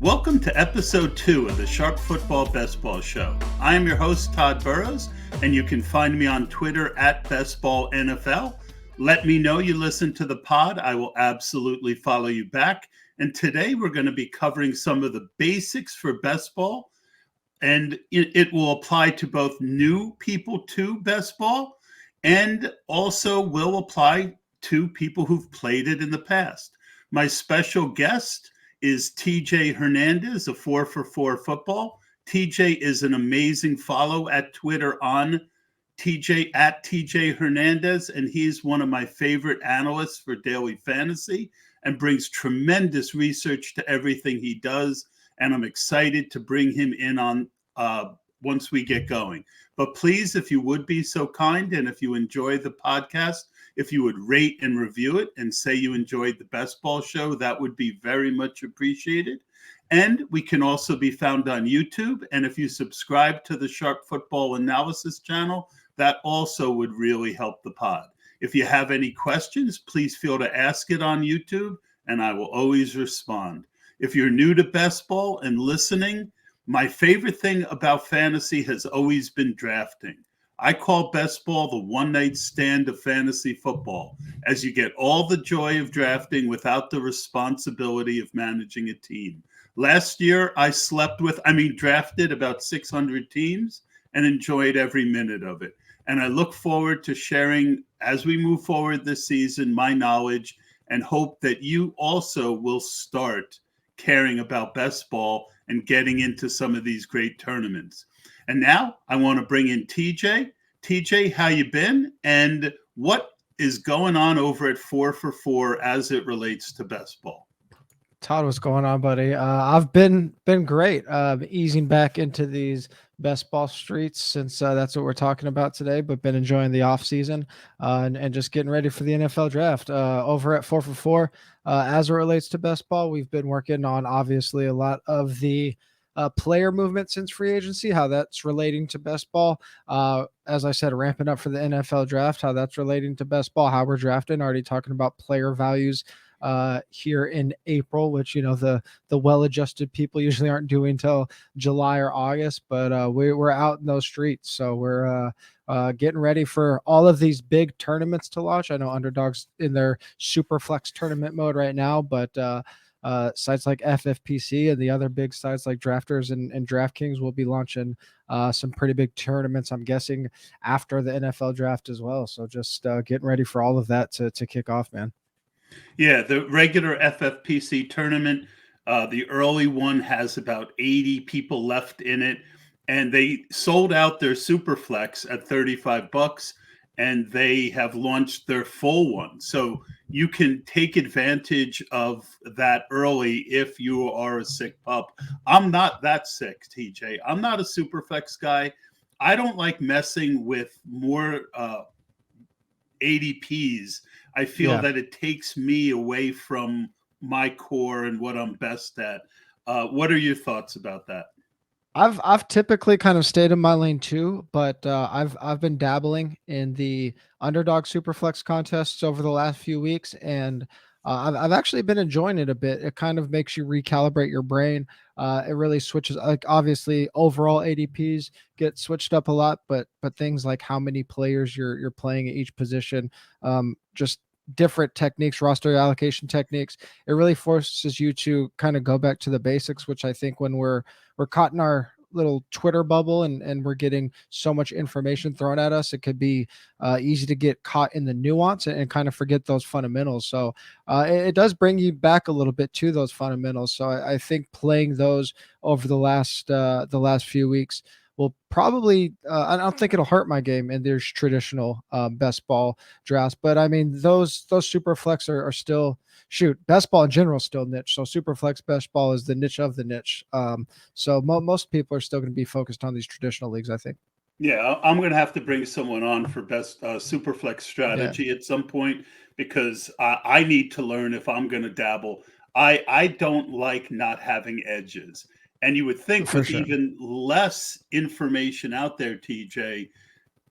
Welcome to episode 2 of the Sharp Football Best Ball Show. I am your host, Todd Burrows, and you can find me on Twitter at BestBallNFL. Let me know you listen to the pod. I will absolutely follow you back. And today we're going to be covering some of the basics for best ball, and it will apply to both new people to best ball and also will apply to people who've played it in the past. My special guest is TJ Hernandez of 4for4 Football. TJ is an amazing follow at Twitter on TJ at TJ Hernandez, and he's one of my favorite analysts for daily fantasy and brings tremendous research to everything he does. And I'm excited to bring him in on once we get going. But please, if you would be so kind, and if you enjoy the podcast, if you would rate and review it and say you enjoyed the Best Ball Show, that would be very much appreciated. And we can also be found on YouTube. And if you subscribe to the Sharp Football Analysis channel, that also would really help the pod. If you have any questions, please feel to ask it on YouTube, and I will always respond. If you're new to Best Ball and listening, my favorite thing about fantasy has always been drafting. I call best ball the one-night stand of fantasy football, as you get all the joy of drafting without the responsibility of managing a team. Last year, I drafted about 600 teams and enjoyed every minute of it. And I look forward to sharing, as we move forward this season, my knowledge, and hope that you also will start caring about best ball and getting into some of these great tournaments. And now I want to bring in TJ. TJ, how you been? And what is going on over at 4for4 as it relates to best ball? Todd, what's going on, buddy? I've been great. Easing back into these best ball streets since that's what we're talking about today. But been enjoying the off season and just getting ready for the NFL draft. Over at 4for4, as it relates to best ball, we've been working on obviously a lot of the player movement since free agency, how that's relating to best ball. As I said, ramping up for the NFL draft, how that's relating to best ball, how we're drafting. Already talking about player values here in April, which the well-adjusted people usually aren't doing till July or August, but we're out in those streets, so we're getting ready for all of these big tournaments to launch. I know Underdog's in their superflex tournament mode right now, but sites like FFPC and the other big sites like Drafters and DraftKings will be launching some pretty big tournaments, I'm guessing, after the NFL draft as well. So just getting ready for all of that to kick off, man. Yeah, the regular FFPC tournament, the early one has about 80 people left in it, and they sold out their Superflex at $35, and they have launched their full one. So you can take advantage of that early if you are a sick pup. I'm not that sick, TJ. I'm not a Superflex guy. I don't like messing with more ADPs. I feel that it takes me away from my core and what I'm best at. What are your thoughts about that? I've typically kind of stayed in my lane too, but I've been dabbling in the Underdog Superflex contests over the last few weeks, and I've actually been enjoying it a bit. It kind of makes you recalibrate your brain. It really switches. Like obviously, overall ADPs get switched up a lot, but things like how many players you're playing at each position, just different techniques, roster allocation techniques. It really forces you to kind of go back to the basics, which I think when we're caught in our little Twitter bubble and we're getting so much information thrown at us, it could be easy to get caught in the nuance and kind of forget those fundamentals. So it does bring you back a little bit to those fundamentals. So I think playing those over the last few weeks will probably I don't think it'll hurt my game in there's traditional best ball drafts, but I mean those super flex are still best ball in general is still niche. So super flex best ball is the niche of the niche. So most people are still going to be focused on these traditional leagues, I think. Yeah, I'm going to have to bring someone on for best superflex strategy at some point, because I need to learn if I'm going to dabble. I don't like not having edges. And you would think For with sure. even less information out there, TJ,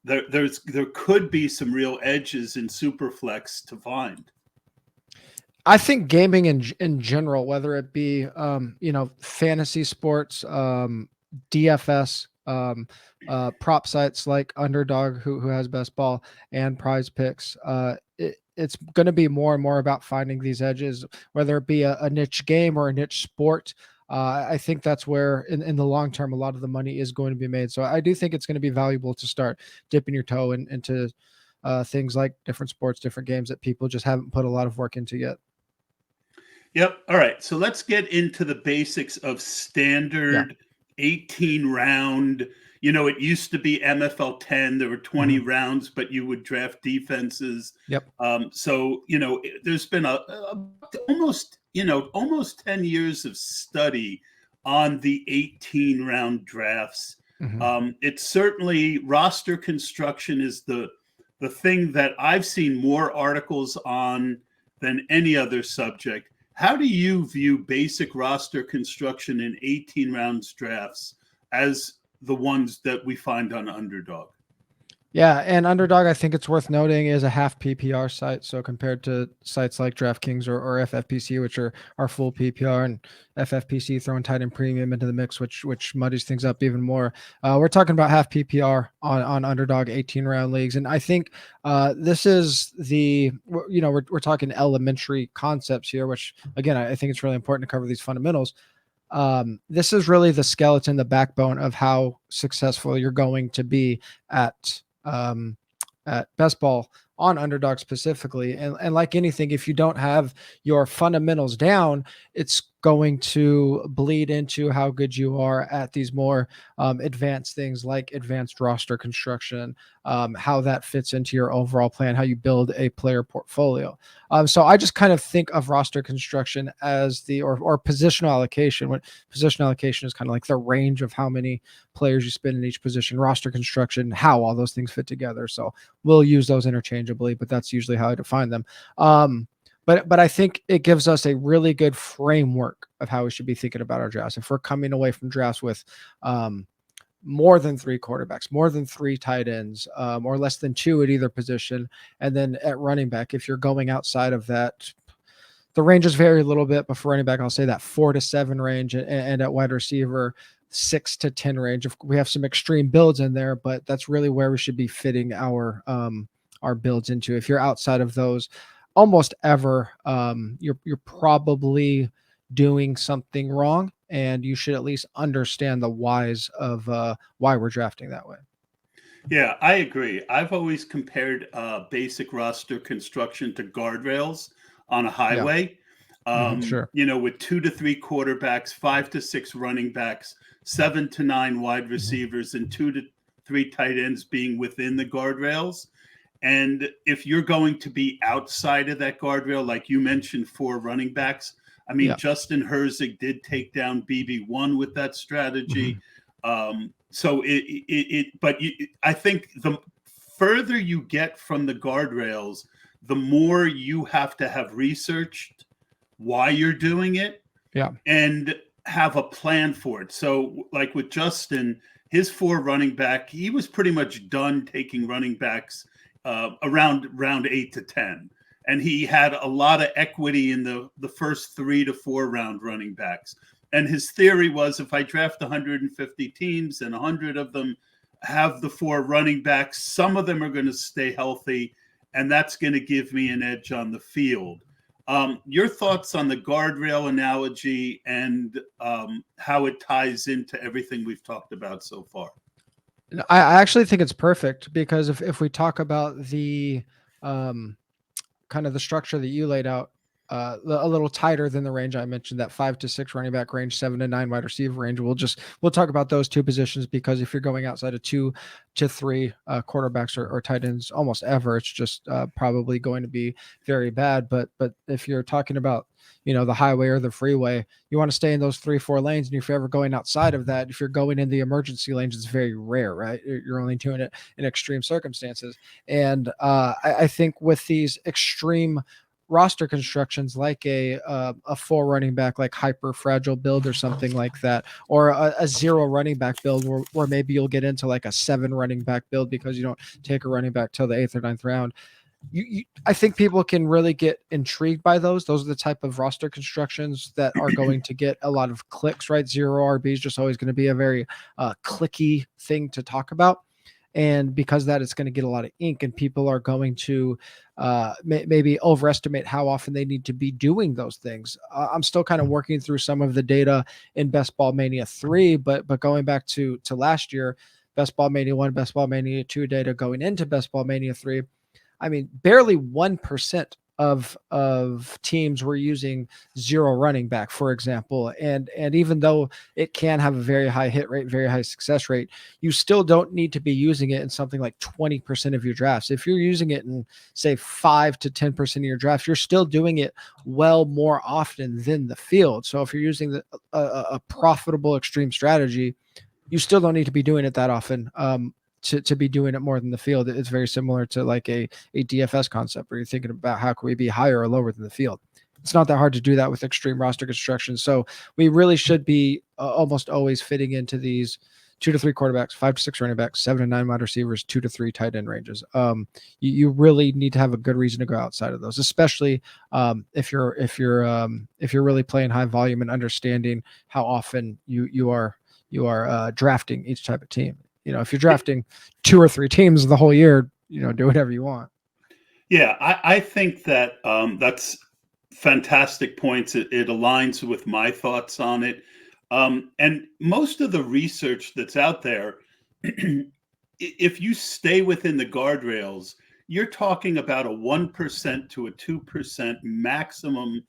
there could be some real edges in Superflex to find. I think gaming in general, whether it be fantasy sports, DFS, prop sites like Underdog, who has best ball, and Prize Picks, it's going to be more and more about finding these edges, whether it be a niche game or a niche sport. I think that's where, in the long term, a lot of the money is going to be made. So I do think it's going to be valuable to start dipping your toe into things like different sports, different games that people just haven't put a lot of work into yet. Yep. All right. So let's get into the basics of Yeah. standard 18 round. It used to be MFL 10. There were 20 Mhm. rounds, but you would draft defenses. Yep. There's been almost 10 years of study on the 18 round drafts. Mhm. It's certainly roster construction is the thing that I've seen more articles on than any other subject. How do you view basic roster construction in 18 rounds drafts as the ones that we find on Underdog? Yeah, and Underdog, I think it's worth noting, is a half PPR site. So compared to sites like DraftKings or FFPC, which are full PPR, and FFPC throwing tight end premium into the mix, which muddies things up even more. We're talking about half PPR on Underdog 18 round leagues, and I think this is we're talking elementary concepts here, which again I think it's really important to cover these fundamentals. This is really the skeleton, the backbone of how successful you're going to be at um, at best ball on Underdog specifically. And like anything, if you don't have your fundamentals down, it's going to bleed into how good you are at these more advanced things like advanced roster construction, how that fits into your overall plan, how you build a player portfolio. So I just kind of think of roster construction as or positional allocation. When positional allocation is kind of like the range of how many players you spend in each position, roster construction, how all those things fit together. So we'll use those interchangeably, but that's usually how I define them. But I think it gives us a really good framework of how we should be thinking about our drafts. If we're coming away from drafts with more than three quarterbacks, more than three tight ends, or less than two at either position, and then at running back, if you're going outside of that, the ranges vary a little bit, but for running back, I'll say that 4 to 7 range, and at wide receiver, 6 to 10 range. We have some extreme builds in there, but that's really where we should be fitting our builds into. If you're outside of those, almost ever, you're probably doing something wrong, and you should at least understand the whys of why we're drafting that way. Yeah, I agree. I've always compared basic roster construction to guardrails on a Yeah. highway. Sure. With 2 to 3 quarterbacks, 5 to 6 running backs, 7 to 9 wide Mhm. receivers, and 2 to 3 tight ends being within the guardrails. And if you're going to be outside of that guardrail, like you mentioned, 4 running backs, I mean, Yeah. Justin Herzig did take down BB1 with that strategy. Mhm. I think the further you get from the guardrails, the more you have to have researched why you're doing it Yeah. and have a plan for it. So, like with Justin, his 4 running back, he was pretty much done taking running backs around round 8 to 10. And he had a lot of equity in the first 3 to 4 round running backs. And his theory was if I draft 150 teams and 100 of them have the 4 running backs, some of them are going to stay healthy, and that's going to give me an edge on the field. Your thoughts on the guardrail analogy and how it ties into everything we've talked about so far? I actually think it's perfect because if we talk about the um, kind of the structure that you laid out, a little tighter than the range I mentioned, that 5 to 6 running back range, 7 to 9 wide receiver range. We'll talk about those two positions because if you're going outside of 2 to 3 quarterbacks or tight ends, almost ever, it's just probably going to be very bad. But if you're talking about the highway or the freeway, you want to stay in those 3-4 lanes, and if you're ever going outside of that, if you're going in the emergency lanes, it's very rare, right? You're only doing it in extreme circumstances. And I think with these extreme roster constructions, like a 4 running back, like hyper fragile build or something like that, or a 0 running back build where maybe you'll get into like a 7 running back build because you don't take a running back till the 8th or 9th round. I think people can really get intrigued by those. Those are the type of roster constructions that are going to get a lot of clicks, right? Zero RB is just always going to be a very clicky thing to talk about. And because of that, it's going to get a lot of ink, and people are going to maybe overestimate how often they need to be doing those things. I'm still kind of working through some of the data in Best Ball Mania 3, but going back to last year, Best Ball Mania 1, Best Ball Mania 2 data going into Best Ball Mania 3, I mean, barely 1% of teams were using zero running back, for example. And even though it can have a very high hit rate, very high success rate, you still don't need to be using it in something like 20% of your drafts. If you're using it in, say, 5 to 10% of your drafts, you're still doing it well more often than the field. So if you're using a profitable extreme strategy, you still don't need to be doing it that often. To be doing it more than the field. It's very similar to like a DFS concept where you're thinking about how can we be higher or lower than the field. It's not that hard to do that with extreme roster construction. So we really should be almost always fitting into these 2 to 3 quarterbacks, 5 to 6 running backs, 7 to 9 wide receivers, 2 to 3 tight end ranges. You really need to have a good reason to go outside of those, especially if you're really playing high volume and understanding how often you are drafting each type of team. If you're drafting 2 or 3 teams the whole year, do whatever you want. Yeah, I think that that's fantastic points. It aligns with my thoughts on it. And most of the research that's out there, if you stay within the guardrails, you're talking about a 1% to a 2% maximum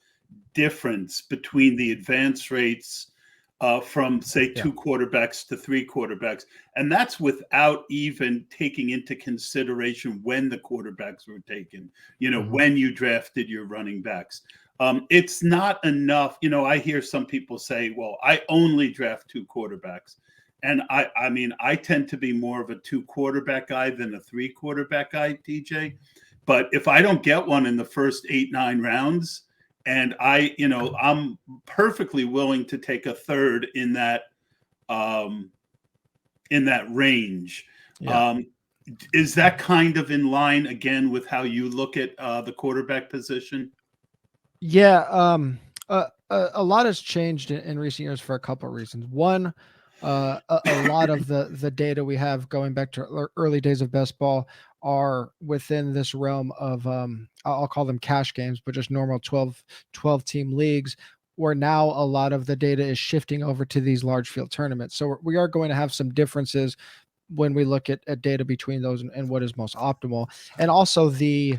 difference between the advance rates from, say, 2 quarterbacks to 3 quarterbacks. And that's without even taking into consideration when the quarterbacks were taken, when you drafted your running backs. It's not enough. I hear some people say, well, I only draft 2 quarterbacks. And I mean, I tend to be more of a 2 quarterback guy than a 3 quarterback guy, TJ. But if I don't get one in the first 8, 9 rounds, and I'm perfectly willing to take a third in that range. Yeah. Is that kind of in line again with how you look at the quarterback position? Yeah. A lot has changed in recent years for a couple of reasons. One, a lot of the data we have going back to early days of best ball are within this realm of I'll call them cash games, but just normal 12 team leagues, where now a lot of the data is shifting over to these large field tournaments. So we are going to have some differences when we look at data between those and what is most optimal. And also the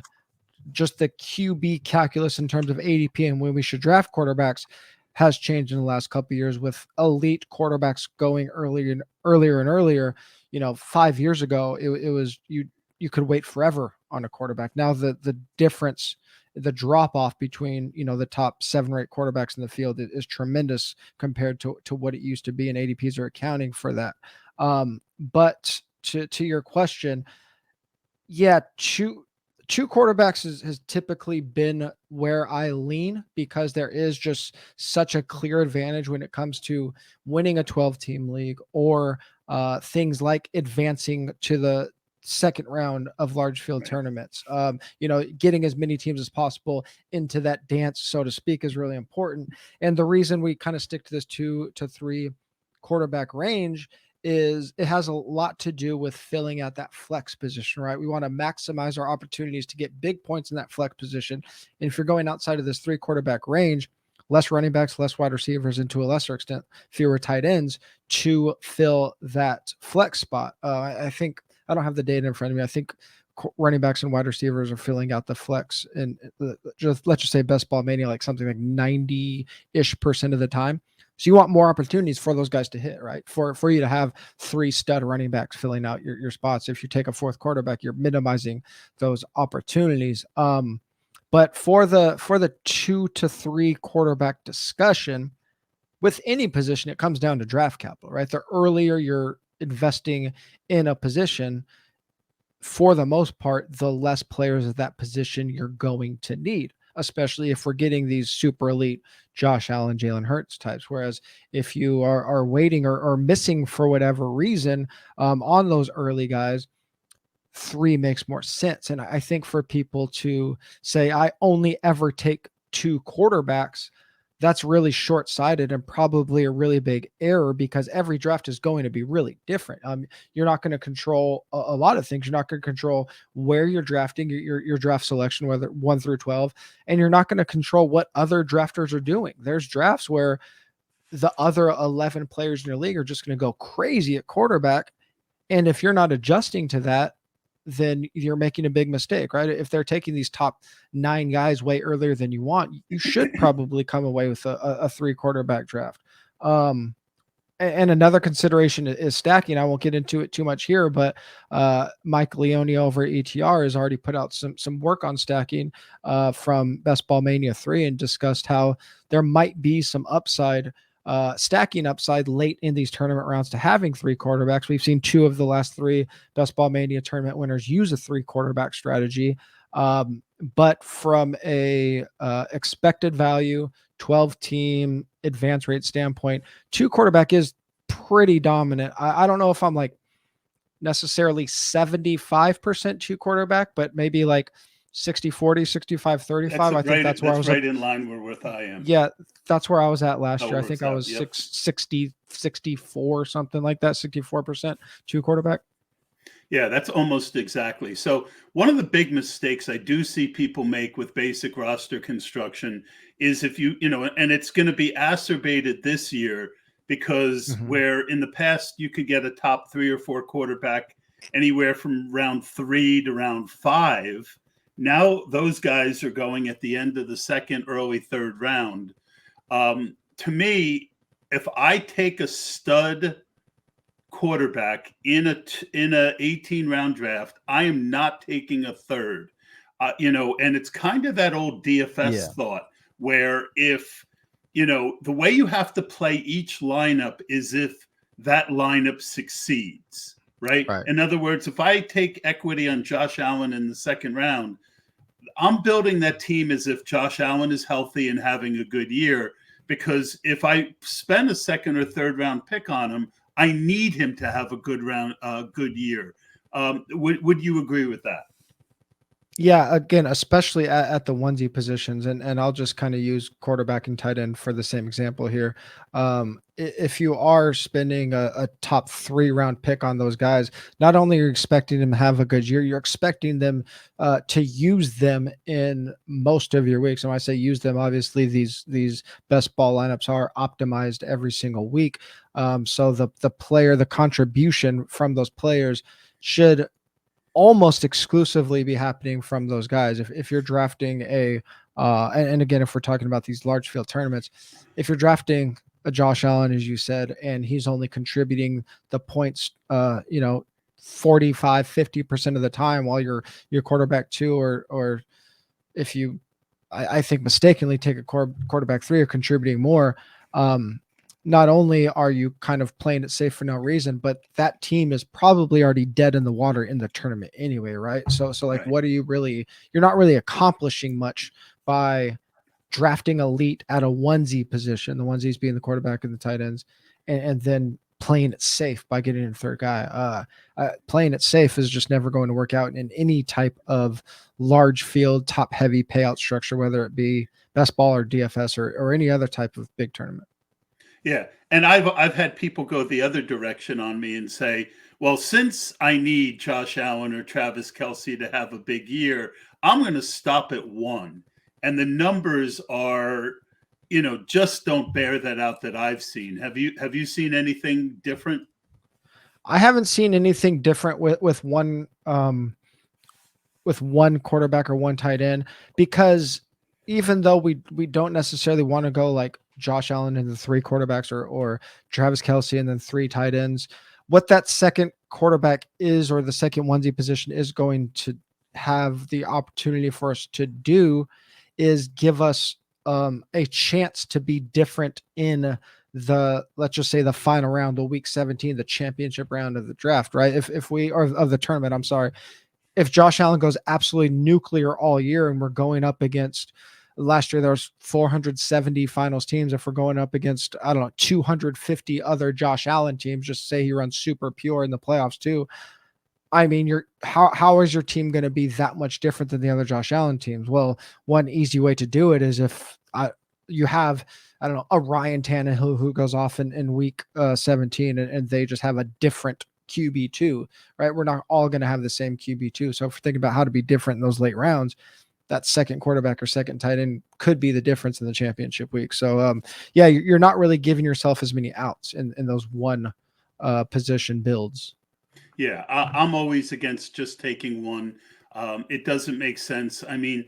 QB calculus in terms of ADP and when we should draft quarterbacks has changed in the last couple of years, with elite quarterbacks going earlier and earlier. 5 years ago, it was you could wait forever on a quarterback. Now the difference, the drop off between the top 7 or 8 quarterbacks in the field is tremendous compared to what it used to be, and ADPs are accounting for that. But to your question, yeah, two quarterbacks has typically been where I lean, because there is just such a clear advantage when it comes to winning a 12-team league or things like advancing to the second round of large field tournaments. Getting as many teams as possible into that dance, so to speak, is really important. And the reason we kind of stick to this 2 to 3 quarterback range is it has a lot to do with filling out that flex position, right? We want to maximize our opportunities to get big points in that flex position. And if you're going outside of this 3 quarterback range, less running backs, less wide receivers, and to a lesser extent, fewer tight ends to fill that flex spot. I think I don't have the data in front of me. I think running backs and wide receivers are filling out the flex, and let's just say best ball mania, like something like 90-ish% of the time. So you want more opportunities for those guys to hit, right? For you to have 3 stud running backs filling out your spots. If you take a 4th quarterback, you're minimizing those opportunities. But for the 2 to 3 quarterback discussion, with any position, it comes down to draft capital, right? The earlier you're investing in a position, for the most part, the less players at that position you're going to need, especially if we're getting these super elite Josh Allen, Jalen Hurts types. Whereas if you are waiting or missing for whatever reason on those early guys, 3 makes more sense. And I think for people to say, I only ever take 2 quarterbacks, that's really short-sighted and probably a really big error, because every draft is going to be really different. You're not going to control a lot of things. You're not going to control where you're drafting your draft selection, whether 1 through 12, and you're not going to control what other drafters are doing. There's drafts where the other 11 players in your league are just going to go crazy at quarterback. And if you're not adjusting to that, then you're making a big mistake, right? If they're taking these top 9 guys way earlier than you want, you should probably come away with a 3 quarterback draft. And another consideration is stacking. I won't get into it too much here, but Mike Leone over at ETR has already put out some work on stacking from Best Ball Mania 3, and discussed how there might be some upside, stacking upside late in these tournament rounds to having 3 quarterbacks. We've seen 2 of the last 3 Best Ball Mania tournament winners use a 3 quarterback strategy. But from a expected value, 12 team advance rate standpoint, 2 quarterback is pretty dominant. I don't know if I'm like necessarily 75% 2 quarterback, but maybe like 60-40, 65-35. I think that's where I was right in line with I am. Yeah, that's where I was at last year. I think I was 60, 64, something like that, 64% 2 quarterback. Yeah, that's almost exactly. So one of the big mistakes I do see people make with basic roster construction is if and it's going to be exacerbated this year, because where in the past you could get a top 3 or 4 quarterback anywhere from round 3 to round 5. Now those guys are going at the end of the 2nd, early 3rd round. To me, if I take a stud quarterback in a 18-round draft, I am not taking a 3rd. And it's kind of that old DFS thought, where if the way you have to play each lineup is if that lineup succeeds, right? In other words, if I take equity on Josh Allen in the 2nd round, I'm building that team as if Josh Allen is healthy and having a good year, because if I spend a 2nd or 3rd round pick on him, I need him to have a good year. Would you agree with that? Yeah, again, especially at the onesie positions, and I'll just kind of use quarterback and tight end for the same example here. If you are spending a top 3 round pick on those guys, not only are you expecting them to have a good year, you're expecting them to use them in most of your weeks. And when I say use them, obviously these best ball lineups are optimized every single week. So the contribution from those players should almost exclusively be happening from those guys. If you're drafting and again, if we're talking about these large field tournaments, if you're drafting a Josh Allen, as you said, and he's only contributing the points, 45-50% of the time, while your quarterback 2, or if you, I think mistakenly take a quarterback 3, are contributing more. Not only are you kind of playing it safe for no reason, but that team is probably already dead in the water in the tournament anyway, right? So like, what are you really? You're not really accomplishing much by drafting elite at a onesie position, the onesies being the quarterback and the tight ends, and then playing it safe by getting a 3rd guy. Playing it safe is just never going to work out in any type of large field, top heavy payout structure, whether it be best ball or DFS or any other type of big tournament. Yeah, and I've had people go the other direction on me and say, well, since I need Josh Allen or Travis Kelce to have a big year, I'm going to stop at 1. And the numbers are, just don't bear that out that I've seen. Have you seen anything different? I haven't seen anything different with one quarterback or 1 tight end, because even though we don't necessarily want to go like Josh Allen and the 3 quarterbacks, or Travis Kelce and then 3 tight ends, what that 2nd quarterback is, or the 2nd onesie position is going to have the opportunity for us to do, is give us a chance to be different in let's just say the final round, the week 17, the championship round of the draft, right? If we are of the tournament, I'm sorry. If Josh Allen goes absolutely nuclear all year, and we're going up against, last year there was 470 finals teams. If we're going up against, 250 other Josh Allen teams, just say he runs super pure in the playoffs too, I mean, how is your team going to be that much different than the other Josh Allen teams? Well, one easy way to do it is if you have, I don't know, a Ryan Tannehill who goes off in week 17 and they just have a different QB2, right? We're not all going to have the same QB2. So if we're thinking about how to be different in those late rounds, that second quarterback or second tight end could be the difference in the championship week. So, yeah, you're not really giving yourself as many outs in those one position builds. Yeah, I'm always against just taking one. It doesn't make sense. I mean,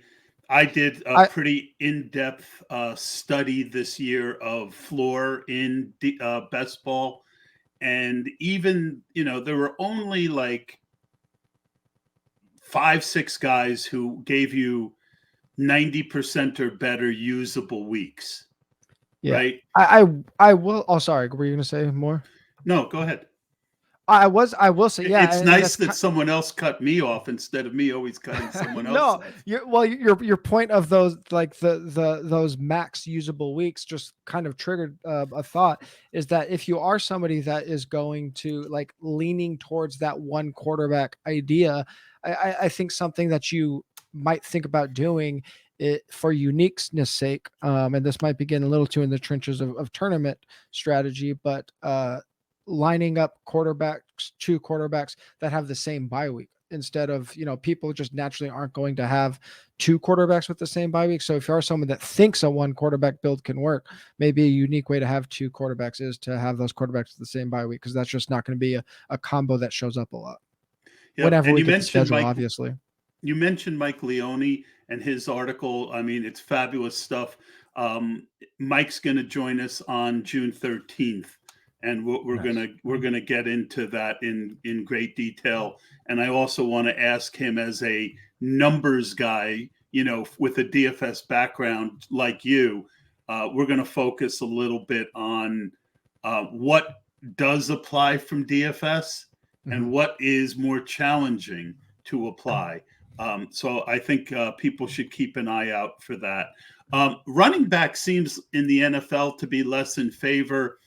I did a I pretty in-depth study this year of floor in best ball, and even there were only like 5, 6 guys who gave you 90% or better usable weeks, Yeah. right? I will. Oh, sorry. Were you going to say more? No, go ahead. I will say, yeah. It's And nice that's that someone else cut me off instead of me always cutting someone else no, off. your point of those, like those max usable weeks just kind of triggered a thought, is that if you are somebody that is going to like leaning towards that one quarterback idea, I think something that you might think about doing it for uniqueness sake, and this might be getting a little too in the trenches of tournament strategy, but lining up two quarterbacks that have the same bye week, instead of, people just naturally aren't going to have two quarterbacks with the same bye week. So if you are someone that thinks a one quarterback build can work, maybe a unique way to have two quarterbacks is to have those quarterbacks with the same bye week, because that's just not going to be a combo that shows up a lot Yep. whenever And we get the schedule, obviously. you mentioned Mike Leone and his article. I mean, it's fabulous stuff. Mike's going to join us on June 13th, and Nice. we're gonna get into that in great detail. And I also want to ask him, as a numbers guy, with a DFS background like you, we're going to focus a little bit on what does apply from DFS and Mhm. what is more challenging to apply. So I think people should keep an eye out for that. Running back seems in the NFL to be less in favor,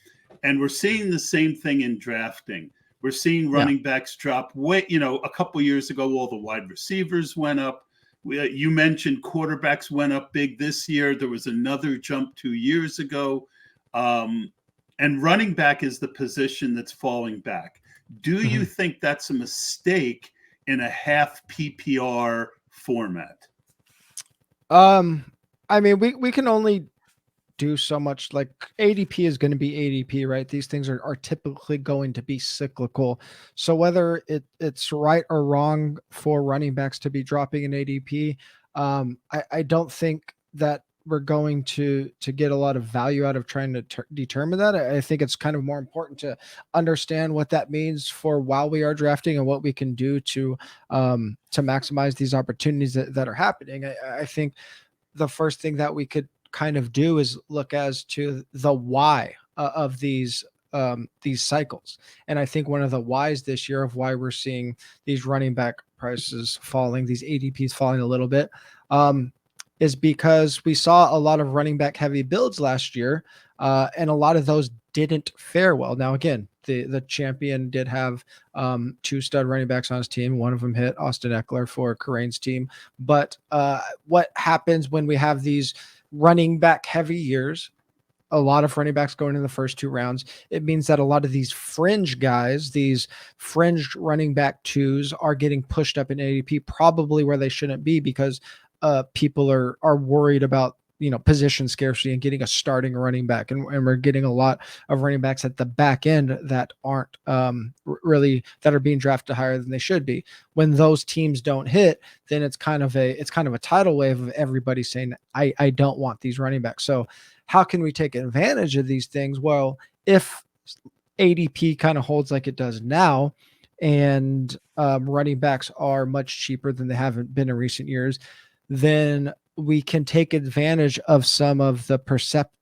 and we're seeing the same thing in drafting. We're seeing Yeah. running backs drop way. A couple years ago, all the wide receivers went up. You mentioned quarterbacks went up big this year. There was another jump 2 years ago. And running back is the position that's falling back. Do you Mhm. think that's a mistake in a half PPR format? Um, I mean, we can only do so much. Like, ADP is going to be ADP, right? These things are typically going to be cyclical. So whether it's right or wrong for running backs to be dropping in ADP, I don't think that we're going to get a lot of value out of trying to determine that. I think it's kind of more important to understand what that means for while we are drafting, and what we can do to maximize these opportunities that are happening. I think the first thing that we could kind of do is look as to the why of these cycles. And I think one of the whys this year of why we're seeing these running back prices falling, these ADPs falling a little bit, is because we saw a lot of running back heavy builds last year, and a lot of those didn't fare well. Now, again, the champion did have two stud running backs on his team. One of them hit, Austin Eckler, for Karane's team. But what happens when we have these running back heavy years, a lot of running backs going in the first two rounds, it means that a lot of these fringe guys, these fringe running back twos, are getting pushed up in ADP, probably where they shouldn't be, because people are worried about, position scarcity and getting a starting running back, and we're getting a lot of running backs at the back end that aren't really, that are being drafted higher than they should be. When those teams don't hit, then it's kind of a tidal wave of everybody saying, I don't want these running backs. So how can we take advantage of these things? Well, if ADP kind of holds like it does now, and running backs are much cheaper than they haven't been in recent years, then we can take advantage of some of the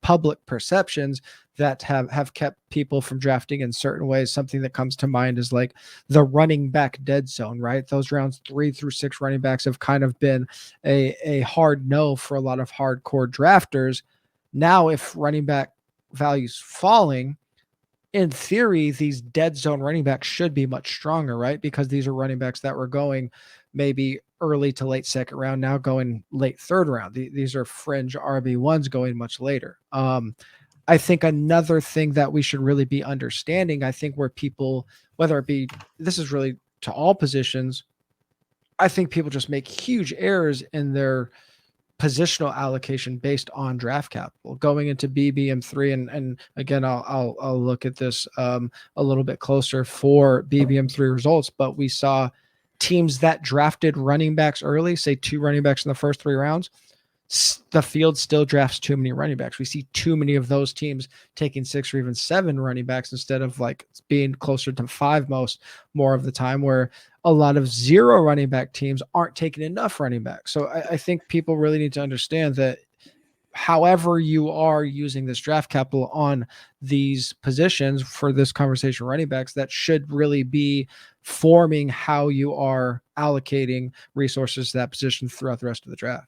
public perceptions that have kept people from drafting in certain ways. Something that comes to mind is like the running back dead zone, right? Those rounds 3 through 6 running backs have kind of been a hard no for a lot of hardcore drafters. Now, if running back values falling, in theory, these dead zone running backs should be much stronger, right? Because these are running backs that were going maybe early to late second round, now going late third round. These are fringe RB1s going much later. I think another thing that we should really be understanding, I think where people, whether it be, this is really to all positions, I think people just make huge errors in their positional allocation based on draft capital going into BBM3. And again, I'll look at this a little bit closer for BBM3 results, but we saw teams that drafted running backs early, say 2 running backs in the first 3 rounds, the field still drafts too many running backs. We see too many of those teams taking 6 or even 7 running backs instead of like being closer to 5 more of the time, where a lot of 0 running back teams aren't taking enough running backs. So I think people really need to understand that however you are using this draft capital on these positions for this conversation running backs, that should really be forming how you are allocating resources to that position throughout the rest of the draft.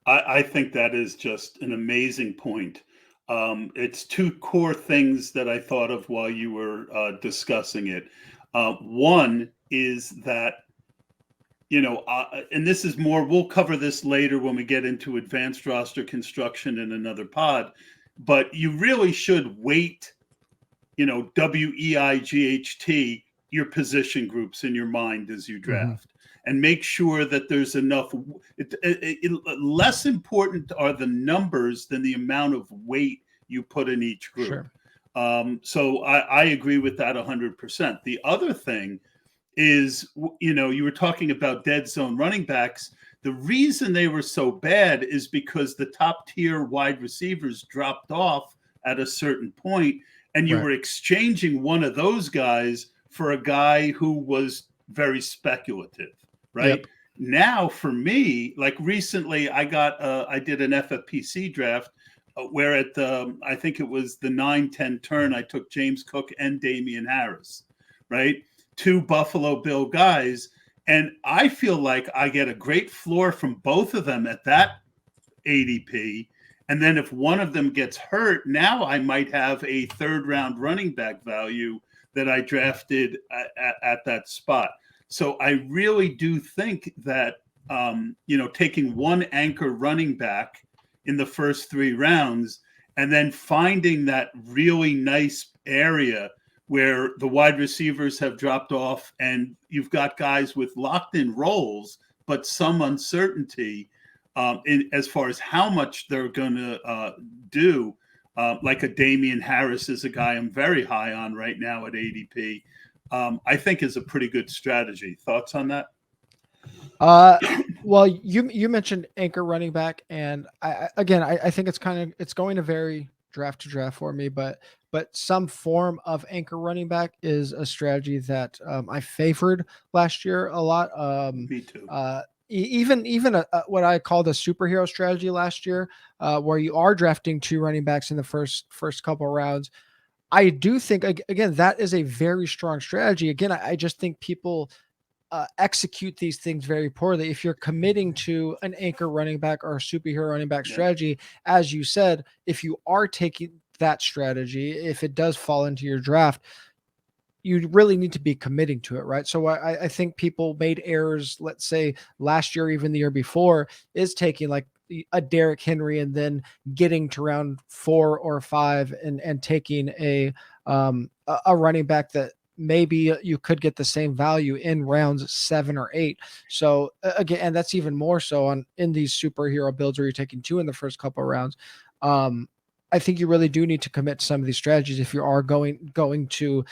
I think that is just an amazing point. It's 2 core things that I thought of while you were discussing it. One is that, and this is more, we'll cover this later when we get into advanced roster construction in another pod, but you really should weight, WEIGHT, your position groups in your mind as you draft. And make sure that there's enough. Less important are the numbers than the amount of weight you put in each group. Sure. So I agree with that 100%. The other thing is, you were talking about dead zone running backs. The reason they were so bad is because the top tier wide receivers dropped off at a certain point, and you were exchanging one of those guys for a guy who was very speculative. Right. Yep. Now, for me, like recently, I did an FFPC draft where at I think it was the 9-10 turn, I took James Cook and Damian Harris, right? 2 Buffalo Bill guys. And I feel like I get a great floor from both of them at that ADP. And then if one of them gets hurt, now I might have a 3rd round running back value that I drafted at that spot. So I really do think that, taking one anchor running back in the first 3 rounds and then finding that really nice area where the wide receivers have dropped off and you've got guys with locked in roles, but some uncertainty as far as how much they're going to do. Like a Damian Harris is a guy I'm very high on right now at ADP. I think is a pretty good strategy. Thoughts on that? Well, you mentioned anchor running back, and I think it's going to vary draft to draft for me, but some form of anchor running back is a strategy that I favored last year a lot. Me too. Even what I called a superhero strategy last year, where you are drafting 2 running backs in the first couple of rounds. I do think, again, that is a very strong strategy. Again, I just think people execute these things very poorly. If you're committing to an anchor running back or a superhero running back strategy, as you said, if you are taking that strategy, if it does fall into your draft, you really need to be committing to it, right? So I think people made errors, let's say last year, even the year before, is taking like a Derrick Henry and then getting to round 4 or 5 and taking a running back that maybe you could get the same value in rounds 7 or 8. So again, and that's even more so in these superhero builds where you're taking 2 in the first couple of rounds. I think you really do need to commit to some of these strategies if you are going to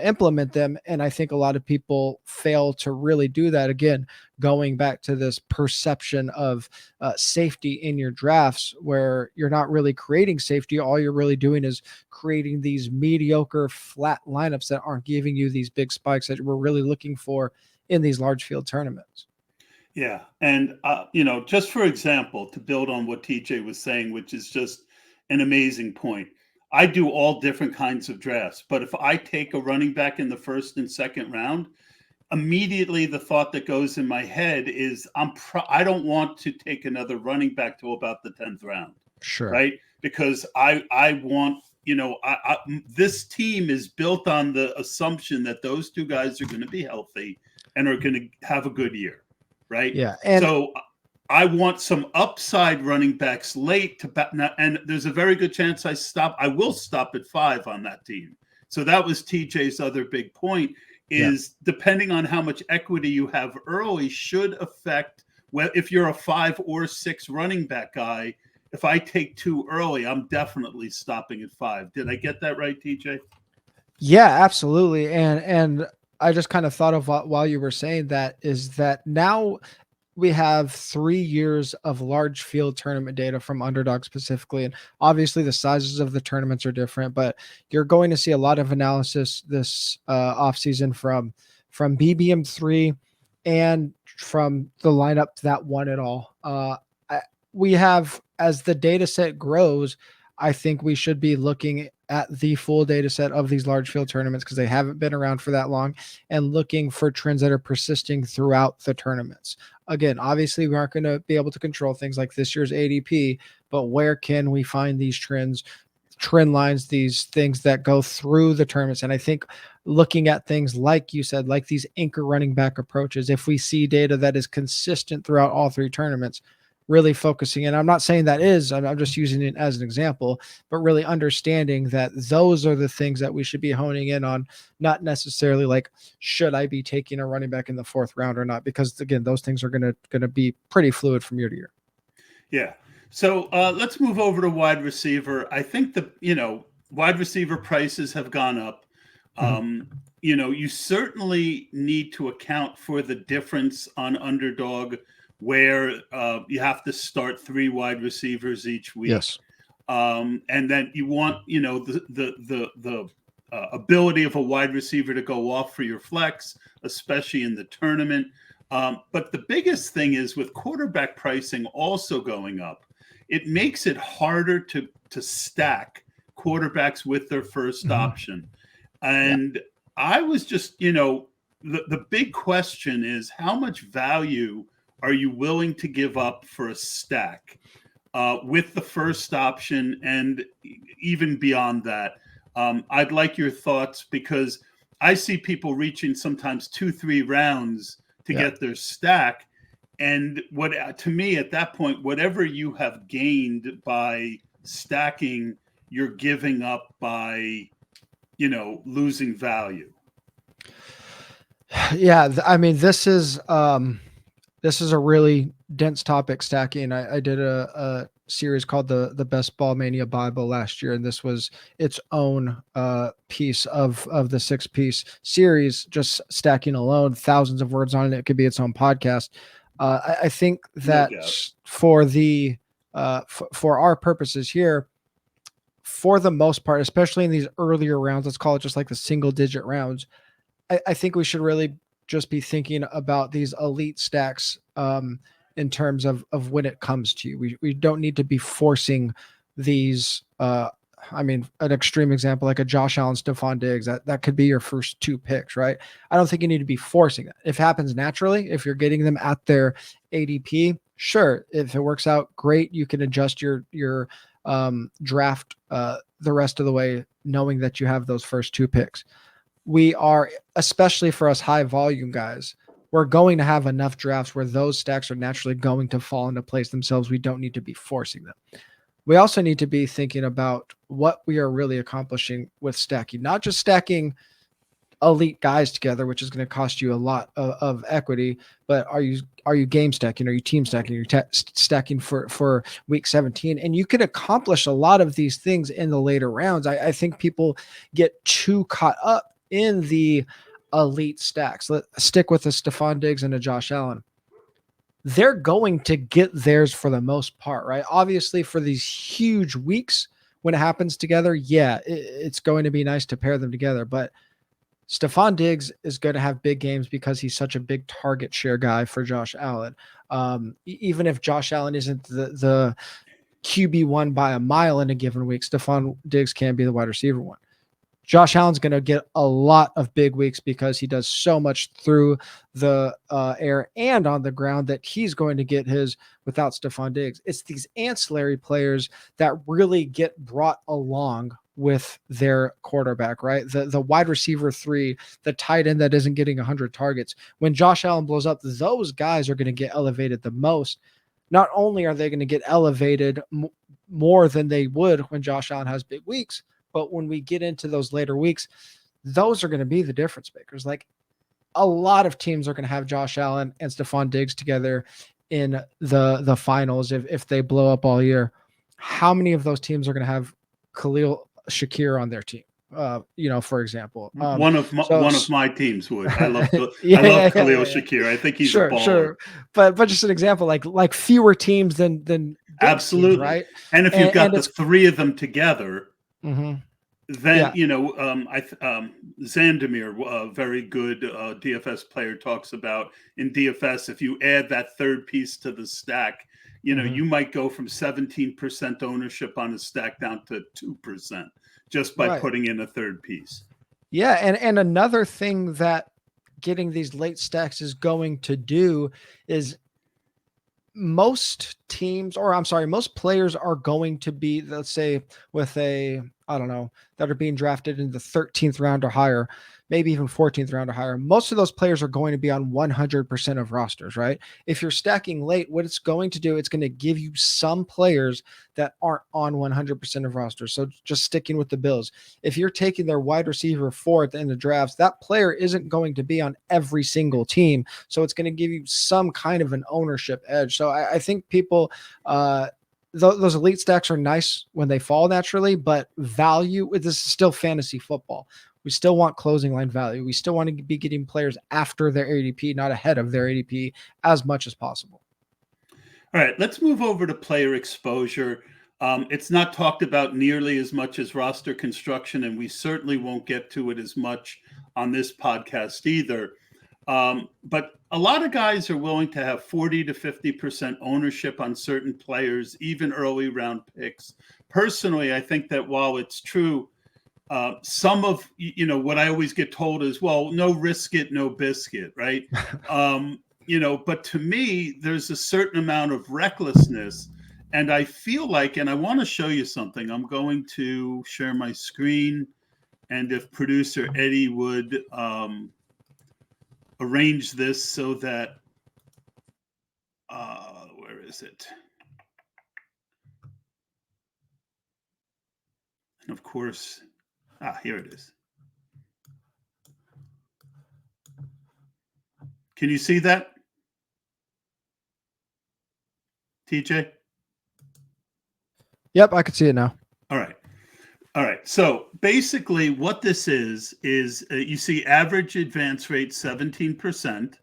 implement them. And I think a lot of people fail to really do that. Again, going back to this perception of safety in your drafts, where you're not really creating safety. All you're really doing is creating these mediocre flat lineups that aren't giving you these big spikes that we're really looking for in these large field tournaments. Yeah. And, just for example, to build on what TJ was saying, which is just an amazing point. I do all different kinds of drafts, but if I take a running back in the first and second round, immediately the thought that goes in my head is I don't want to take another running back till about the 10th round. Sure. right? Because I want, this team is built on the assumption that those two guys are going to be healthy and are going to have a good year, right? Yeah. And So I want some upside running backs late and there's a very good chance I will stop at 5 on that team. So that was TJ's other big point is depending on how much equity you have early should affect, well, if you're a 5 or 6 running back guy. If I take 2 early, I'm definitely stopping at 5. Did I get that right, TJ? yeah, absolutely. And I just kind of thought of while you were saying that is that now we have 3 years of large field tournament data from Underdog specifically, and obviously the sizes of the tournaments are different, but you're going to see a lot of analysis this offseason from BBM3 and from the lineup that won it all. We have, as the data set grows, I think we should be looking at the full data set of these large field tournaments because they haven't been around for that long, and looking for trends that are persisting throughout the tournaments. Again, obviously we aren't going to be able to control things like this year's ADP, but where can we find these trends, trend lines, these things that go through the tournaments? And I think looking at things like you said, like these anchor running back approaches, if we see data that is consistent throughout all 3 tournaments, really focusing, and I'm not saying that is, I'm just using it as an example, but really understanding that those are the things that we should be honing in on, not necessarily like, should I be taking a running back in the 4th round or not? Because again, those things are going to be pretty fluid from year to year. Yeah. So let's move over to wide receiver. I think wide receiver prices have gone up. You certainly need to account for the difference on Underdog where you have to start 3 wide receivers each week. Yes. And then you want, the ability of a wide receiver to go off for your flex, especially in the tournament. But the biggest thing is with quarterback pricing also going up, it makes it harder to stack quarterbacks with their first option. And I was just, the big question is how much value are you willing to give up for a stack with the first option and even beyond that? I'd like your thoughts because I see people reaching sometimes 2-3 rounds to get their stack. And to me at that point, whatever you have gained by stacking, you're giving up by, losing value. Yeah. I mean, this is a really dense topic, stacking. I did a series called the Best Ball Mania Bible last year, and this was its own piece of the 6-piece series, just stacking alone, thousands of words on it. It could be its own podcast. I think that for the for our purposes here, for the most part, especially in these earlier rounds, let's call it just like the single digit rounds, I think we should really just be thinking about these elite stacks in terms of when it comes to you. We don't need to be forcing these. An extreme example like a Josh Allen, Stephon Diggs, that could be your first 2 picks, right? I don't think you need to be forcing it. If it happens naturally, if you're getting them at their ADP, sure. If it works out, great. You can adjust your draft the rest of the way, knowing that you have those first 2 picks. We are, especially for us high volume guys, we're going to have enough drafts where those stacks are naturally going to fall into place themselves. We don't need to be forcing them. We also need to be thinking about what we are really accomplishing with stacking, not just stacking elite guys together, which is going to cost you a lot of equity, but are you game stacking? Are you team stacking? Are you stacking for week 17? And you can accomplish a lot of these things in the later rounds. I think people get too caught up in the elite stacks. Let's stick with a Stephon Diggs and a Josh Allen. They're going to get theirs for the most part, right? Obviously, for these huge weeks when it happens together, it's going to be nice to pair them together. But Stephon Diggs is going to have big games because he's such a big target share guy for Josh Allen. Even if Josh Allen isn't the QB1 by a mile in a given week, Stephon Diggs can be the wide receiver one. Josh Allen's going to get a lot of big weeks because he does so much through the air and on the ground that he's going to get his without Stephon Diggs. It's these ancillary players that really get brought along with their quarterback, right? The wide receiver 3, the tight end that isn't getting 100 targets. When Josh Allen blows up, those guys are going to get elevated the most. Not only are they going to get elevated more than they would when Josh Allen has big weeks, but when we get into those later weeks, those are going to be the difference makers. Like, a lot of teams are going to have Josh Allen and Stephon Diggs together in the finals if they blow up all year. How many of those teams are going to have Khalil Shakir on their team? For example, one of my teams would. I love Khalil Shakir. I think he's a baller. Sure. But just an example, like fewer teams than absolutely teams, right? And if you've got the 3 of them together, mm-hmm. then Zandamir, a very good DFS player, talks about in DFS, if you add that third piece to the stack, you might go from 17% ownership on a stack down to 2% just by putting in a third piece. Yeah, and another thing that getting these late stacks is going to do is most players are going to be, let's say, with that are being drafted in the 13th round or higher, maybe even 14th round or higher. Most of those players are going to be on 100% of rosters, right? If you're stacking late, what it's going to do, it's going to give you some players that aren't on 100% of rosters. So just sticking with the Bills, if you're taking their wide receiver 4 at the end of drafts, that player isn't going to be on every single team. So it's going to give you some kind of an ownership edge. So I think people, those elite stacks are nice when they fall naturally, but value, this is still fantasy football. We still want closing line value. We still want to be getting players after their ADP, not ahead of their ADP, as much as possible. All right, let's move over to player exposure. It's not talked about nearly as much as roster construction, and we certainly won't get to it as much on this podcast either. But a lot of guys are willing to have 40 to 50% ownership on certain players, even early round picks. Personally, I think that while it's true, some of, what I always get told is, well, no risk it, no biscuit, right? But to me, there's a certain amount of recklessness. And I feel like, and I want to show you something. I'm going to share my screen. And if producer Eddie would arrange this so that, where is it? And of course, here it is. Can you see that, TJ? Yep, I can see it now. All right. So basically what this is you see average advance rate 17%.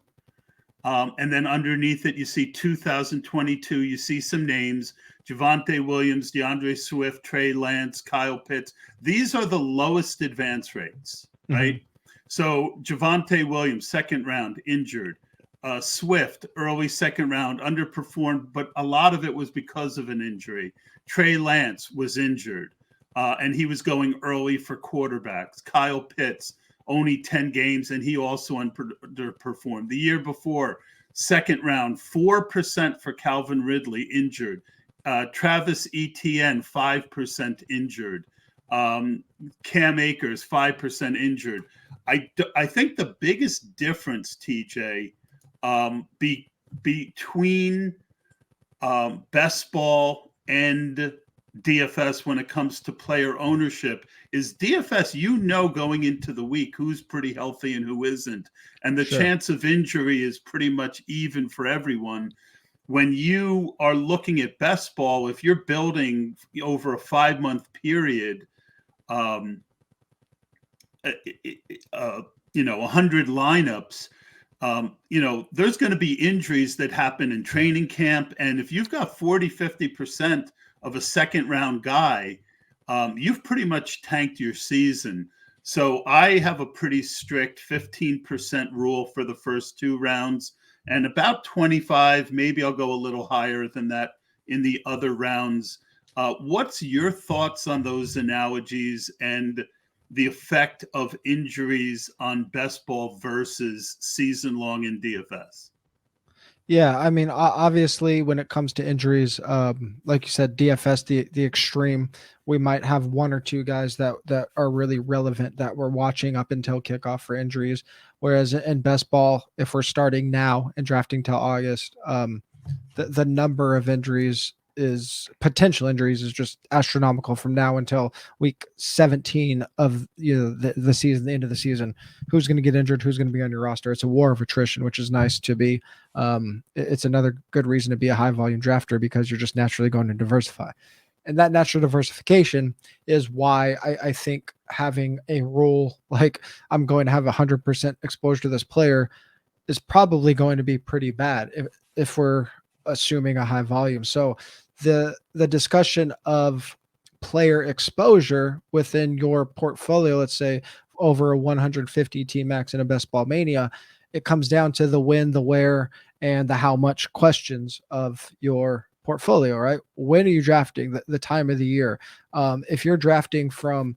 And then underneath it, you see 2022, you see some names: Javonte Williams, DeAndre Swift, Trey Lance, Kyle Pitts. These are the lowest advance rates, right? Mm-hmm. So Javonte Williams, second round, injured. Swift, early second round, underperformed, but a lot of it was because of an injury. Trey Lance was injured, and he was going early for quarterbacks. Kyle Pitts, only 10 games, and he also underperformed. The year before, second round, 4% for Calvin Ridley, injured. Travis Etienne, 5% injured. Cam Akers, 5% injured. I think the biggest difference, TJ, between best ball and DFS when it comes to player ownership is DFS, going into the week who's pretty healthy and who isn't. And the chance of injury is pretty much even for everyone. When you are looking at best ball, if you're building over a 5-month period, 100 lineups, there's going to be injuries that happen in training camp. And if you've got 40, 50% of a second round guy, you've pretty much tanked your season. So I have a pretty strict 15% rule for the first 2 rounds and about 25, maybe I'll go a little higher than that in the other rounds. What's your thoughts on those analogies? And the effect of injuries on best ball versus season long in DFS. Yeah, I mean, obviously, when it comes to injuries, like you said, DFS, the extreme, we might have one or two guys that are really relevant that we're watching up until kickoff for injuries. Whereas in best ball, if we're starting now and drafting till August, the number of injuries is potential injuries is just astronomical from now until week 17 of the season, the end of the season. Who's going to get injured? Who's going to be on your roster? It's a war of attrition, which is nice to be. It's another good reason to be a high volume drafter because you're just naturally going to diversify. And that natural diversification is why I think having a rule like I'm going to have 100% exposure to this player is probably going to be pretty bad if we're assuming a high volume. So the discussion of player exposure within your portfolio, let's say over a 150 team max in a best ball mania, it comes down to the when, the where, and the how much questions of your portfolio, right? When are you drafting? The time of the year. If you're drafting from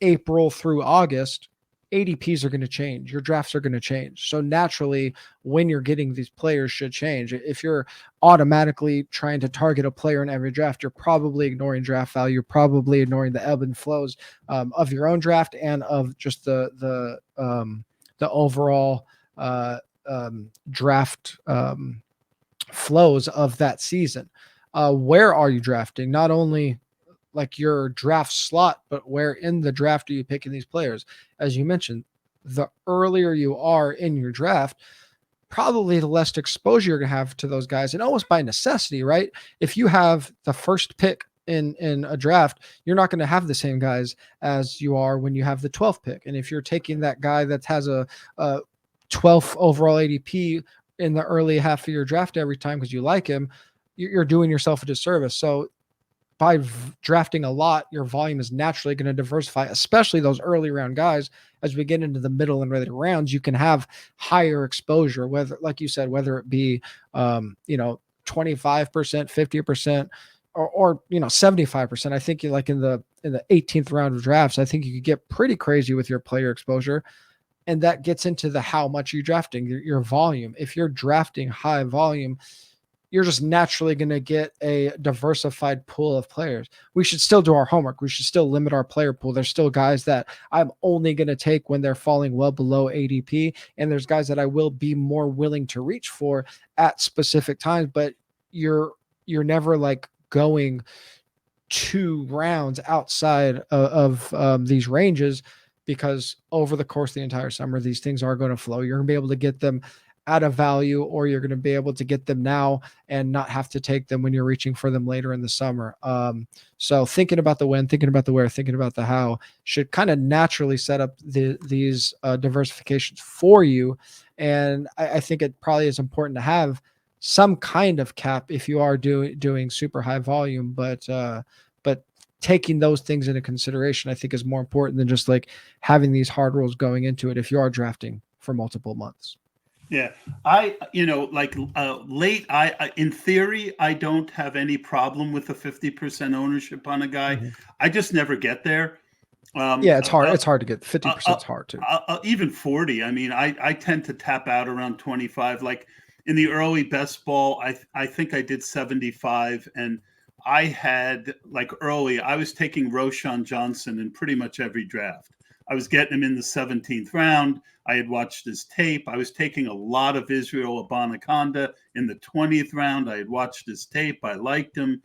April through August, ADPs are going to change. Your drafts are going to change. So naturally, when you're getting these players should change. If you're automatically trying to target a player in every draft, you're probably ignoring draft value. You're probably ignoring the ebb and flows of your own draft and of just the overall draft flows of that season. Where are you drafting? Not only like your draft slot, but where in the draft are you picking these players? As you mentioned, the earlier you are in your draft, probably the less exposure you're going to have to those guys. And almost by necessity, right? If you have the first pick in a draft, you're not going to have the same guys as you are when you have the 12th pick. And if you're taking that guy that has a 12th overall ADP in the early half of your draft every time because you like him, you're doing yourself a disservice. So by drafting a lot, your volume is naturally going to diversify, especially those early round guys. As we get into the middle and later rounds, you can have higher exposure, whether, like you said, whether it be, 25%, 50%, or 75%. I think you like in the 18th round of drafts, I think you could get pretty crazy with your player exposure. And that gets into the how much you're drafting, your volume. If you're drafting high volume, you're just naturally going to get a diversified pool of players. We should still do our homework. We should still limit our player pool. There's still guys that I'm only going to take when they're falling well below ADP. And there's guys that I will be more willing to reach for at specific times, but you're never like going 2 rounds outside of these ranges, because over the course of the entire summer, these things are going to flow. You're going to be able to get them at a value, or you're going to be able to get them now and not have to take them when you're reaching for them later in the summer. So thinking about the when, thinking about the where, thinking about the how should kind of naturally set up these diversifications for you. And I think it probably is important to have some kind of cap if you are doing super high volume, but taking those things into consideration, I think, is more important than just like having these hard rules going into it if you are drafting for multiple months. Yeah, late. In theory, I don't have any problem with the 50% ownership on a guy. Mm-hmm. I just never get there. Yeah, it's hard. It's hard to get 50%. It's hard too. Even 40. I mean, I tend to tap out around 25. Like in the early best ball, I think I did 75, and I had I was taking Roshan Johnson in pretty much every draft. I was getting him in the 17th round. I had watched his tape. I was taking a lot of Israel Abanaconda in the 20th round. I had watched his tape. I liked him.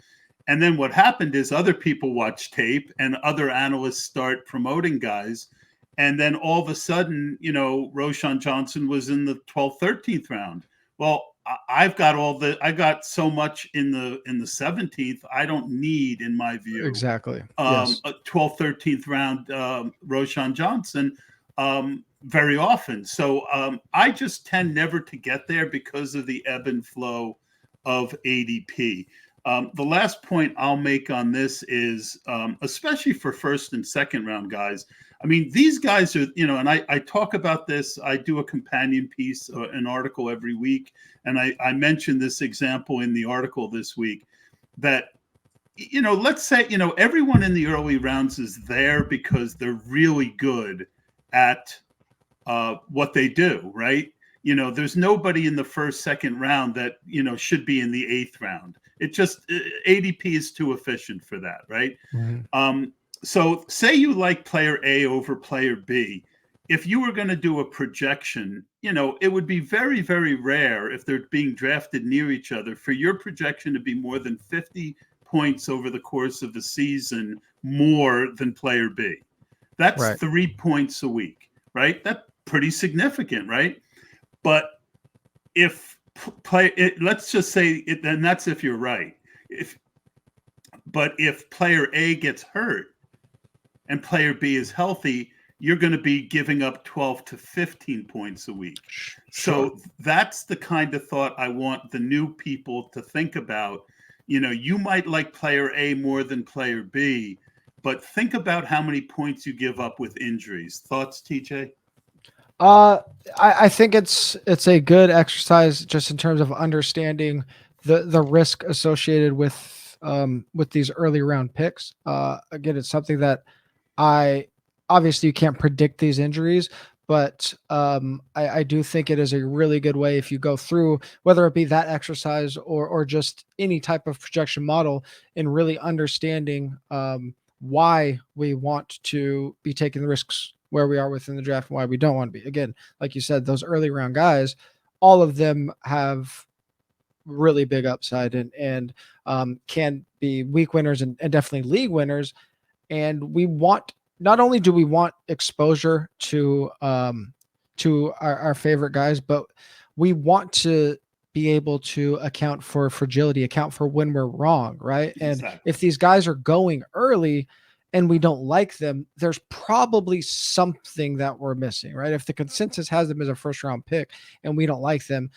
And then what happened is other people watch tape and other analysts start promoting guys. And then all of a sudden, Roshan Johnson was in the 12th, 13th round. Well, I got so much in the 17th. I don't need, in my view, Exactly. Yes. a 12th, 13th round Roshan Johnson very often. So I just tend never to get there because of the ebb and flow of ADP. The last point I'll make on this is, especially for first and second round guys, I mean, these guys are, and I talk about this. I do a companion piece, an article every week. And I mentioned this example in the article this week, that let's say, everyone in the early rounds is there because they're really good at what they do, right? There's nobody in the first, second round that, should be in the eighth round. It just, ADP is too efficient for that, right? Mhm. So say you like player A over player B. If you were going to do a projection, it would be very, very rare if they're being drafted near each other for your projection to be more than 50 points over the course of the season, more than player B. That's Right. 3 points a week, right? That's pretty significant, right? But if let's just say it, then that's if you're right. But if player A gets hurt and player B is healthy, you're going to be giving up 12 to 15 points a week. Sure. So that's the kind of thought I want the new people to think about. You might like player A more than player B, but think about how many points you give up with injuries. Thoughts, TJ? Uh, I think it's a good exercise just in terms of understanding the risk associated with these early round picks. Again, it's something that I obviously you can't predict these injuries, but I do think it is a really good way if you go through whether it be that exercise or just any type of projection model and really understanding why we want to be taking the risks where we are within the draft and why we don't want to be. Again, like you said, those early round guys, all of them have really big upside and can be week winners and definitely league winners. And we want not only do we want exposure to our favorite guys, but we want to be able to account for fragility, account for when we're wrong, right? And Exactly. if these guys are going early and we don't like them, there's probably something that we're missing, right? If the consensus has them as a first round pick and we don't like them,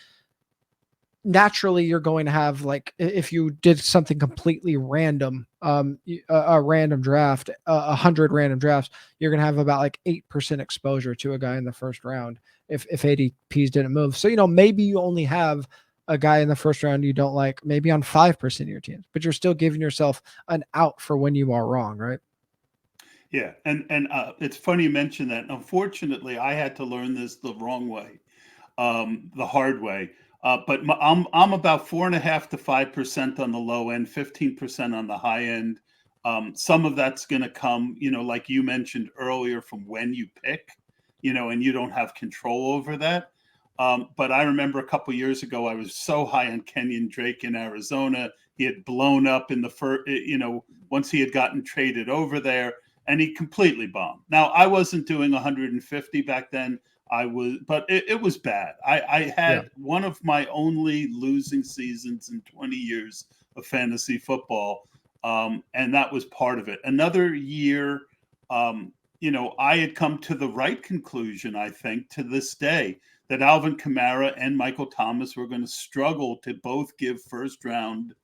naturally you're going to have, like, if you did something completely random, a random draft, 100 random drafts, you're going to have about like 8% exposure to a guy in the first round if ADPs didn't move. So maybe you only have a guy in the first round you don't like, maybe on 5% of your teams, but you're still giving yourself an out for when you are wrong, right? Yeah, and it's funny you mentioned that. Unfortunately, I had to learn this the wrong way, the hard way. But I'm about 4.5 to 5% on the low end, 15% on the high end. Some of that's going to come, like you mentioned earlier, from when you pick, and you don't have control over that. But I remember a couple years ago, I was so high on Kenyon Drake in Arizona. He had blown up in the first, once he had gotten traded over there, and he completely bombed. Now, I wasn't doing 150 back then. But it was bad. I Yeah. had one of my only losing seasons in 20 years of fantasy football. And that was part of it. Another year, I had come to the right conclusion, I think, to this day, that Alvin Kamara and Michael Thomas were going to struggle to both give first round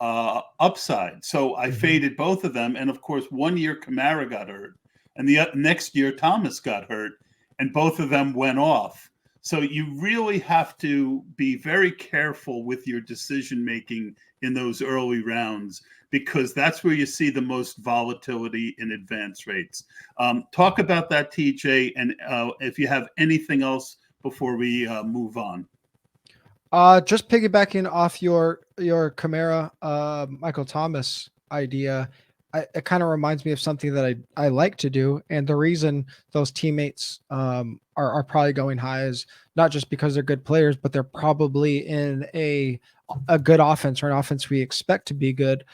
upside. So I Mhm. faded both of them. And of course, one year Kamara got hurt, and the next year Thomas got hurt, and both of them went off. So you really have to be very careful with your decision making in those early rounds, because that's where you see the most volatility in advance rates. Talk about that, TJ, and if you have anything else before we move on. Just piggybacking off your Camara, Michael Thomas idea, it kind of reminds me of something that I like to do, and the reason those teammates are probably going high is not just because they're good players, but they're probably in a good offense or an offense we expect to be good.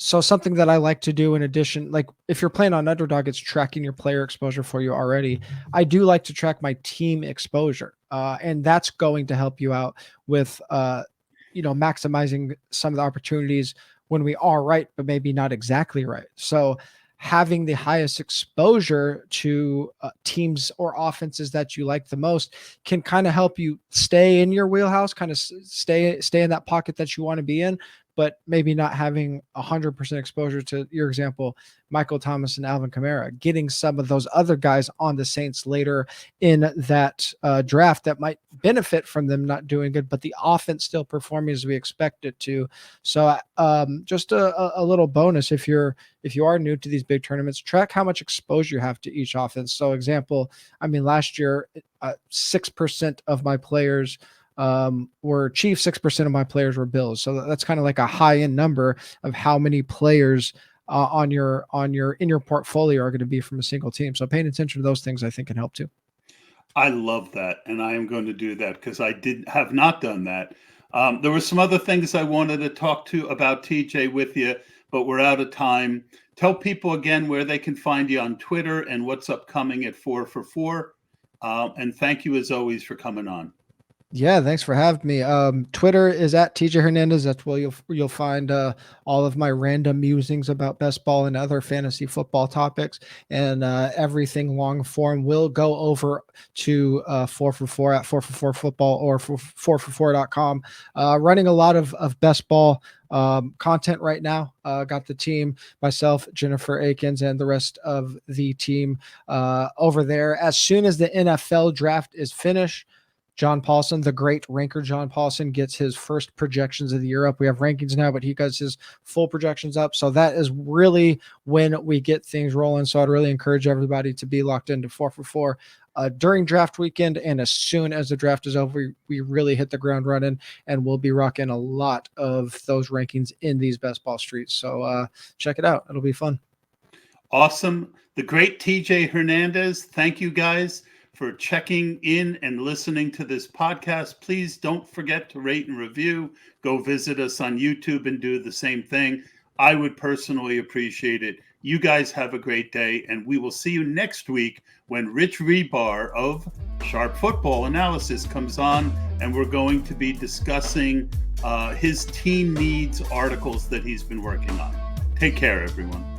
So something that I like to do in addition, like if you're playing on underdog, it's tracking your player exposure for you already. I do like to track my team exposure, and that's going to help you out with, maximizing some of the opportunities when we are right, but maybe not exactly right. So having the highest exposure to teams or offenses that you like the most can kind of help you stay in your wheelhouse, kind of stay in that pocket that you want to be in, but maybe not having 100% exposure to, your example, Michael Thomas and Alvin Kamara, getting some of those other guys on the Saints later in that draft that might benefit from them not doing good, but the offense still performing as we expect it to. So just a little bonus, if you are new to these big tournaments, track how much exposure you have to each offense. So example, I mean, last year, 6% of my players were Chiefs, 6% of my players were Bills. So that's kind of like a high end number of how many players in your portfolio are going to be from a single team. So paying attention to those things, I think, can help too. I love that, and I am going to do that because I have not done that. There were some other things I wanted to talk to about TJ with you, but we're out of time. Tell people again where they can find you on Twitter and what's upcoming at 4 for 4. And thank you as always for coming on. Yeah, thanks for having me. Twitter is at TJ Hernandez. That's where you'll find all of my random musings about best ball and other fantasy football topics, and everything long form will go over to 4 for 4 at 4 for 4 football or 4for4.com. Running a lot of best ball content right now. Got the team, myself, Jennifer Akins, and the rest of the team over there. As soon as the NFL draft is finished, John Paulson, the great ranker John Paulson, gets his first projections of the year up. We have rankings now, but he gets his full projections up. So that is really when we get things rolling. So I'd really encourage everybody to be locked into 4 for 4 during draft weekend. And as soon as the draft is over, we really hit the ground running, and we'll be rocking a lot of those rankings in these best ball streets. So check it out. It'll be fun. Awesome. The great TJ Hernandez. Thank you guys for checking in and listening to this podcast. Please don't forget to rate and review. Go visit us on YouTube and do the same thing. I would personally appreciate it. You guys have a great day, and we will see you next week when Rich Rebar of Sharp Football Analysis comes on, and we're going to be discussing his team needs articles that he's been working on. Take care, everyone.